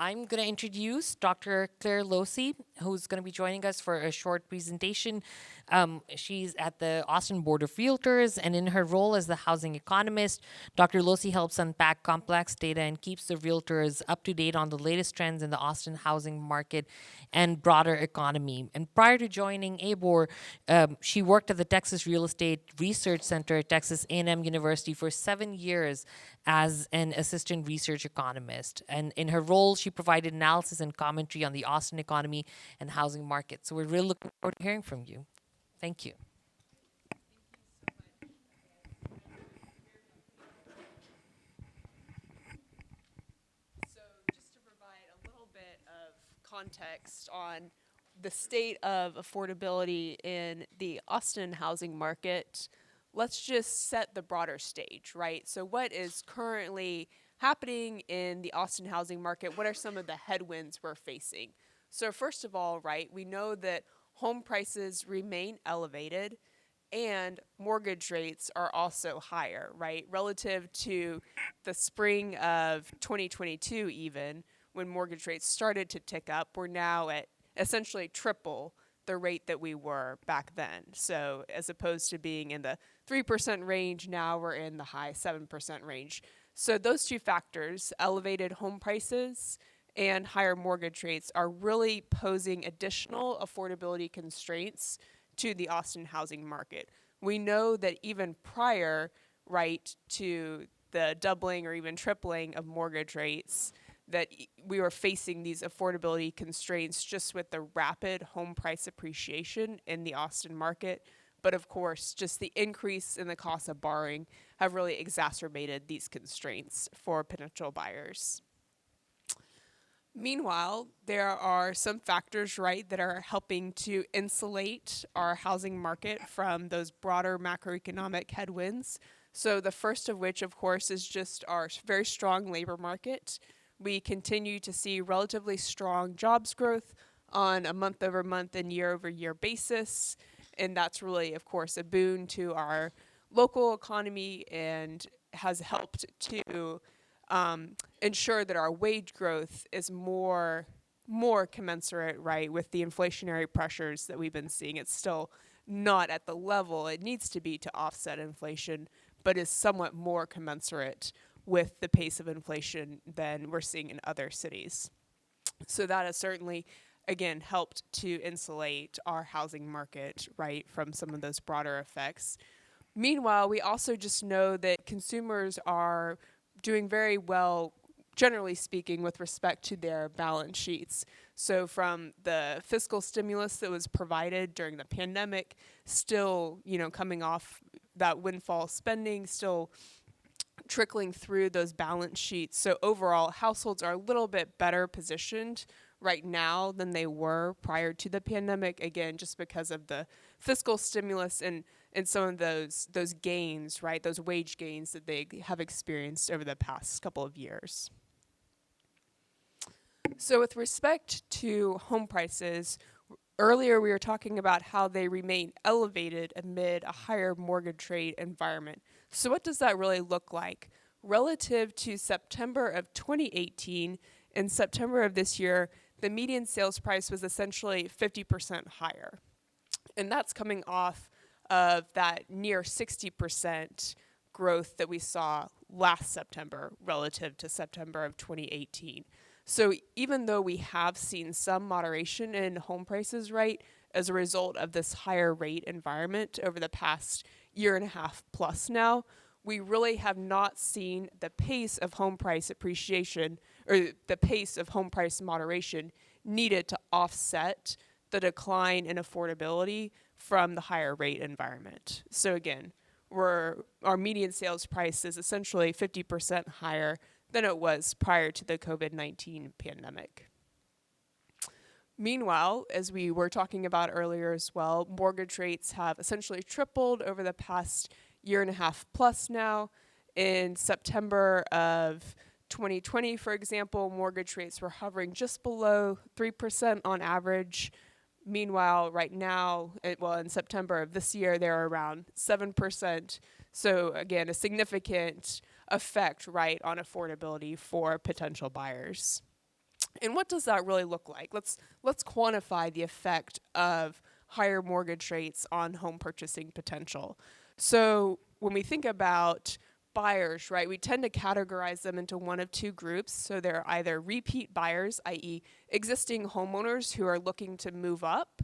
I'm going to introduce Dr. Claire Losey, who's going to be joining us for a short presentation. She's at the Austin Board of Realtors, and in her role as the housing economist, Dr. Losey helps unpack complex data and keeps the realtors up to date on the latest trends in the Austin housing market and broader economy. And prior to joining ABOR, she worked at the Texas Real Estate Research Center at Texas A&M University for 7 years as an assistant research economist. And in her role, she provided analysis and commentary on the Austin economy and housing market. So we're really looking forward to hearing from you. Thank you. So just to provide a little bit of context on the state of affordability in the Austin housing market, let's just set the broader stage, right? So what is currently happening in the Austin housing market? What are some of the headwinds we're facing? So first of all, right, we know that home prices remain elevated and mortgage rates are also higher, right? Relative to the spring of 2022 even, when mortgage rates started to tick up, we're now at essentially triple the rate that we were back then. So as opposed to being in the 3% range, now we're in the high 7% range. So those two factors, elevated home prices and higher mortgage rates, are really posing additional affordability constraints to the Austin housing market. We know that even prior, right, to the doubling or even tripling of mortgage rates, that we were facing these affordability constraints just with the rapid home price appreciation in the Austin market. But of course, just the increase in the cost of borrowing have really exacerbated these constraints for potential buyers. Meanwhile, there are some factors, right, that are helping to insulate our housing market from those broader macroeconomic headwinds. So the first of which, of course, is just our very strong labor market. We continue to see relatively strong jobs growth on a month-over-month and year-over-year basis. And that's really, of course, a boon to our local economy and has helped to ensure that our wage growth is more commensurate, right, with the inflationary pressures that we've been seeing. It's still not at the level it needs to be to offset inflation, but is somewhat more commensurate with the pace of inflation than we're seeing in other cities. So that has certainly, again, helped to insulate our housing market, right, from some of those broader effects. Meanwhile, we also just know that consumers are doing very well, generally speaking, with respect to their balance sheets. So from the fiscal stimulus that was provided during the pandemic, still, coming off that windfall spending, still trickling through those balance sheets. So overall, households are a little bit better positioned right now than they were prior to the pandemic, again, just because of the fiscal stimulus and some of those gains, right, those wage gains that they have experienced over the past couple of years. So with respect to home prices, earlier we were talking about how they remain elevated amid a higher mortgage rate environment. So what does that really look like? Relative to September of 2018 and September of this year, the median sales price was essentially 50% higher. And that's coming off of that near 60% growth that we saw last September relative to September of 2018. So even though we have seen some moderation in home prices, right, as a result of this higher rate environment over the past year and a half plus now, we really have not seen the pace of home price appreciation or the pace of home price moderation needed to offset the decline in affordability from the higher rate environment. So again, our median sales price is essentially 50% higher than it was prior to the COVID-19 pandemic. Meanwhile, as we were talking about earlier as well, mortgage rates have essentially tripled over the past year and a half plus now. In September of 2020, for example, mortgage rates were hovering just below 3% on average. Meanwhile, right now, in September of this year, they're around 7%. So again, a significant effect, right, on affordability for potential buyers. And what does that really look like? Let's quantify the effect of higher mortgage rates on home purchasing potential. So when we think about buyers, right, we tend to categorize them into one of two groups. So they're either repeat buyers, i.e., existing homeowners who are looking to move up,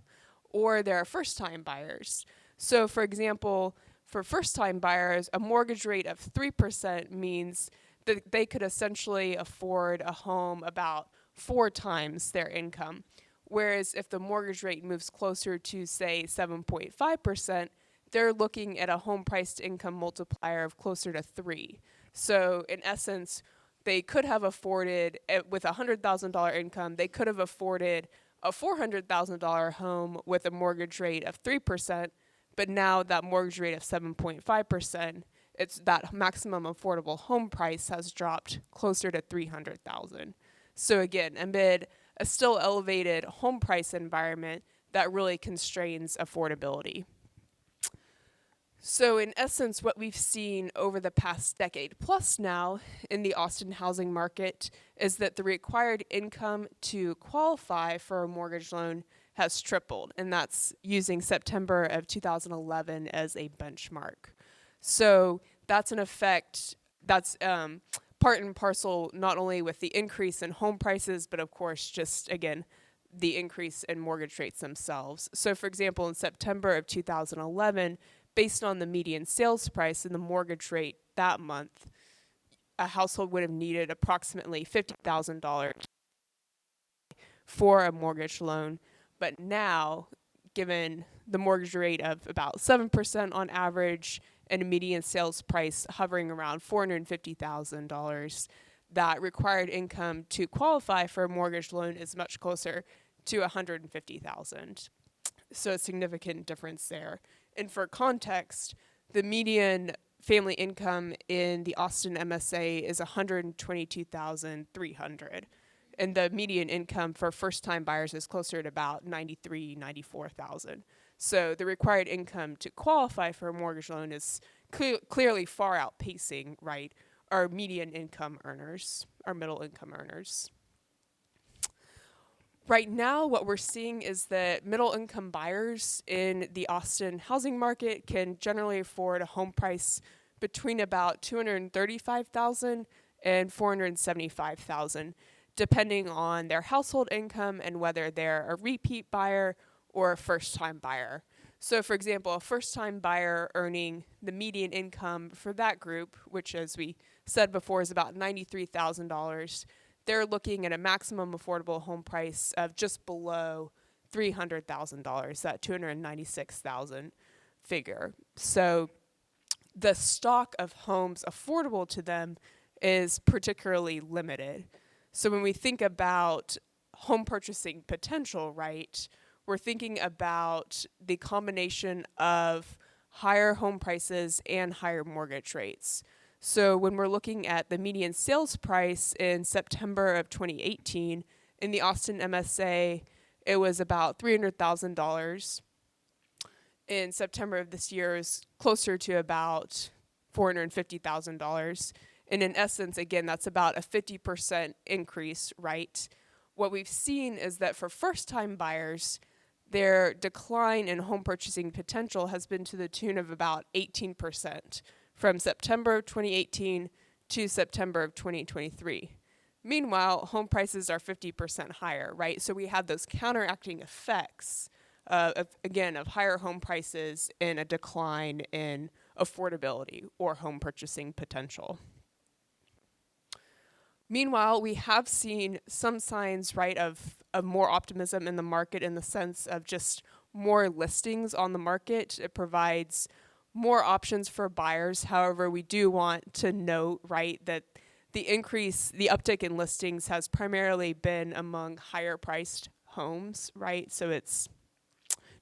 or they're first-time buyers. So for example, for first-time buyers, a mortgage rate of 3% means that they could essentially afford a home about 4 times their income. Whereas if the mortgage rate moves closer to, say, 7.5%, they're looking at a home price to income multiplier of closer to 3. So in essence, they could have afforded, with a $100,000 income, they could have afforded a $400,000 home with a mortgage rate of 3%, but now that mortgage rate of 7.5%, it's that maximum affordable home price has dropped closer to $300,000. So again, amid a still elevated home price environment, that really constrains affordability. So in essence, what we've seen over the past decade plus now in the Austin housing market is that the required income to qualify for a mortgage loan has tripled, and that's using September of 2011 as a benchmark. So that's an effect that's part and parcel not only with the increase in home prices, but of course just, again, the increase in mortgage rates themselves. So for example, in September of 2011, based on the median sales price and the mortgage rate that month, a household would have needed approximately $50,000 for a mortgage loan. But now, given the mortgage rate of about 7% on average and a median sales price hovering around $450,000, that required income to qualify for a mortgage loan is much closer to $150,000. So a significant difference there. And for context, the median family income in the Austin MSA is $122,300. And the median income for first-time buyers is closer to about $93,000, $94,000. So the required income to qualify for a mortgage loan is clearly far outpacing, right, our median income earners, our middle income earners. Right now, what we're seeing is that middle income buyers in the Austin housing market can generally afford a home price between about $235,000 and $475,000, depending on their household income and whether they're a repeat buyer or a first-time buyer. So for example, a first-time buyer earning the median income for that group, which as we said before is about $93,000, they're looking at a maximum affordable home price of just below $300,000, that $296,000 figure. So the stock of homes affordable to them is particularly limited. So when we think about home purchasing potential, right, we're thinking about the combination of higher home prices and higher mortgage rates. So when we're looking at the median sales price in September of 2018, in the Austin MSA, it was about $300,000. In September of this year, is closer to about $450,000. And in essence, again, that's about a 50% increase, right? What we've seen is that for first-time buyers, their decline in home purchasing potential has been to the tune of about 18%. From September of 2018 to September of 2023. Meanwhile, home prices are 50% higher, right? So we have those counteracting effects of higher home prices and a decline in affordability or home purchasing potential. Meanwhile, we have seen some signs, right, of more optimism in the market in the sense of just more listings on the market. It provides more options for buyers. However, we do want to note, right, that the uptick in listings has primarily been among higher priced homes, right? So it's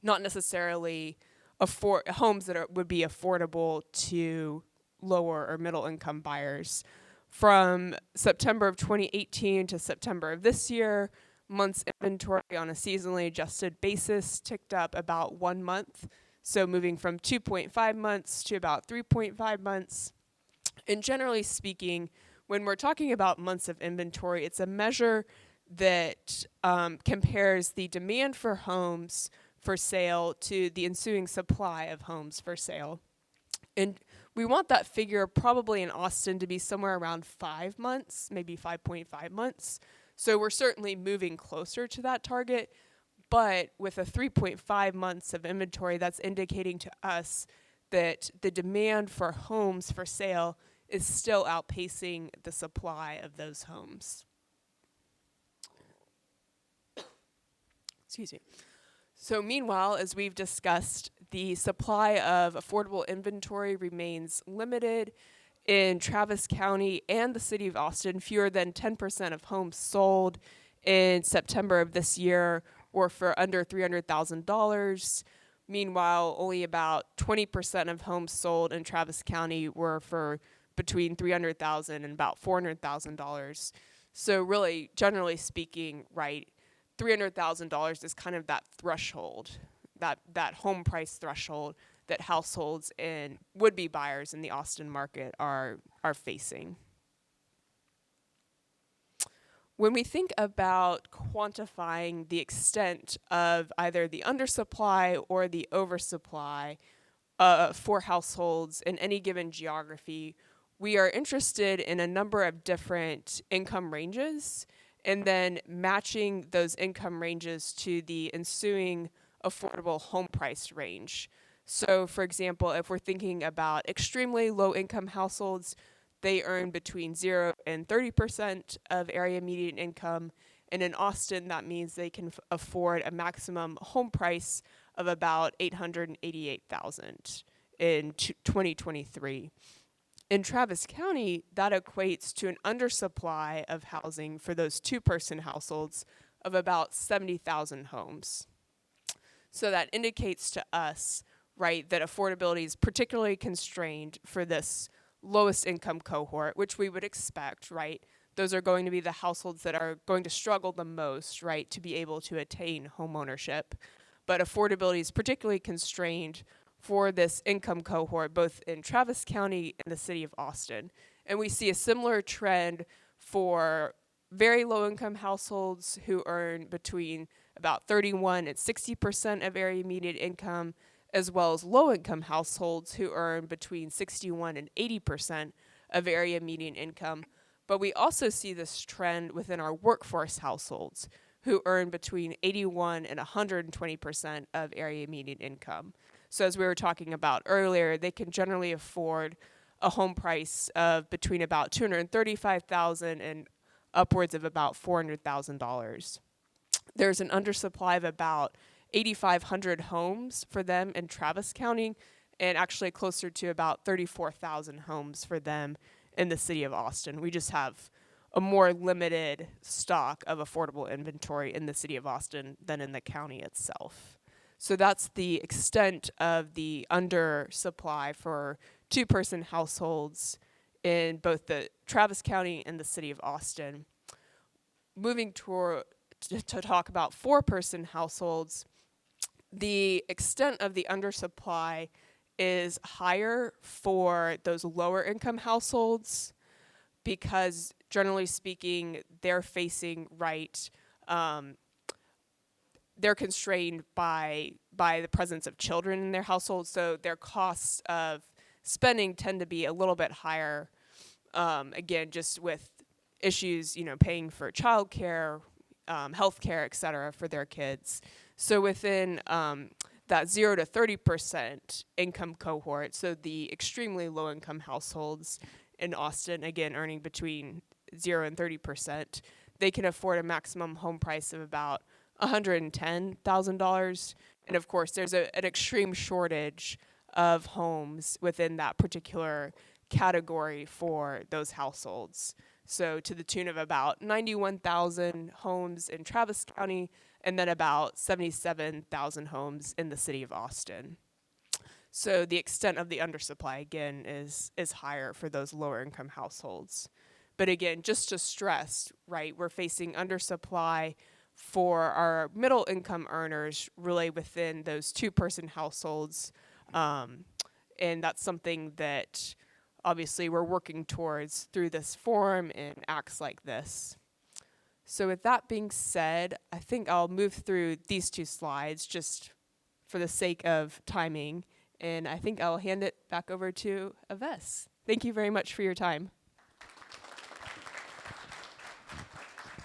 not necessarily homes that would be affordable to lower or middle income buyers. From September of 2018 to September of this year, months inventory on a seasonally adjusted basis ticked up about 1 month. So moving from 2.5 months to about 3.5 months. And generally speaking, when we're talking about months of inventory, it's a measure that compares the demand for homes for sale to the ensuing supply of homes for sale. And we want that figure probably in Austin to be somewhere around 5 months, maybe 5.5 months. So we're certainly moving closer to that target. But with a 3.5 months of inventory, that's indicating to us that the demand for homes for sale is still outpacing the supply of those homes. Excuse me. So meanwhile, as we've discussed, the supply of affordable inventory remains limited. In Travis County and the city of Austin, fewer than 10% of homes sold in September of this year were for under $300,000. Meanwhile, only about 20% of homes sold in Travis County were for between $300,000 and about $400,000. So really, generally speaking, right, $300,000 is kind of that threshold, that home price threshold that households and would-be buyers in the Austin market are facing. When we think about quantifying the extent of either the undersupply or the oversupply for households in any given geography, we are interested in a number of different income ranges and then matching those income ranges to the ensuing affordable home price range. So, for example, if we're thinking about extremely low income households, they earn between 0 and 30% of area median income. And in Austin, that means they can afford a maximum home price of about $888,000 in 2023. In Travis County, that equates to an undersupply of housing for those two-person households of about 70,000 homes. So that indicates to us, right, that affordability is particularly constrained for this lowest income cohort, which we would expect, right? Those are going to be the households that are going to struggle the most, right, to be able to attain homeownership. But affordability is particularly constrained for this income cohort, both in Travis County and the city of Austin. And we see a similar trend for very low income households who earn between about 31 and 60% of area median income, as well as low income households who earn between 61 and 80% of area median income. But we also see this trend within our workforce households who earn between 81 and 120% of area median income. So as we were talking about earlier, they can generally afford a home price of between about $235,000 and upwards of about $400,000. There's an undersupply of about 8,500 homes for them in Travis County, and actually closer to about 34,000 homes for them in the city of Austin. We just have a more limited stock of affordable inventory in the city of Austin than in the county itself. So that's the extent of the undersupply for two-person households in both the Travis County and the city of Austin. Moving to talk about four-person households, the extent of the undersupply is higher for those lower income households because, generally speaking, they're facing they're constrained by the presence of children in their household, so their costs of spending tend to be a little bit higher. Again, just with issues, paying for childcare, healthcare, et cetera, for their kids. So within that 0 to 30% income cohort, so the extremely low income households in Austin, again, earning between 0 and 30%, they can afford a maximum home price of about $110,000. And of course, there's an extreme shortage of homes within that particular category for those households. So to the tune of about 91,000 homes in Travis County, and then about 77,000 homes in the city of Austin. So the extent of the undersupply, again, is higher for those lower income households. But again, just to stress, right, we're facing undersupply for our middle income earners really within those two-person households. And that's something that obviously we're working towards through this forum and acts like this. So with that being said, I think I'll move through these two slides just for the sake of timing, and I think I'll hand it back over to Aves. Thank you very much for your time.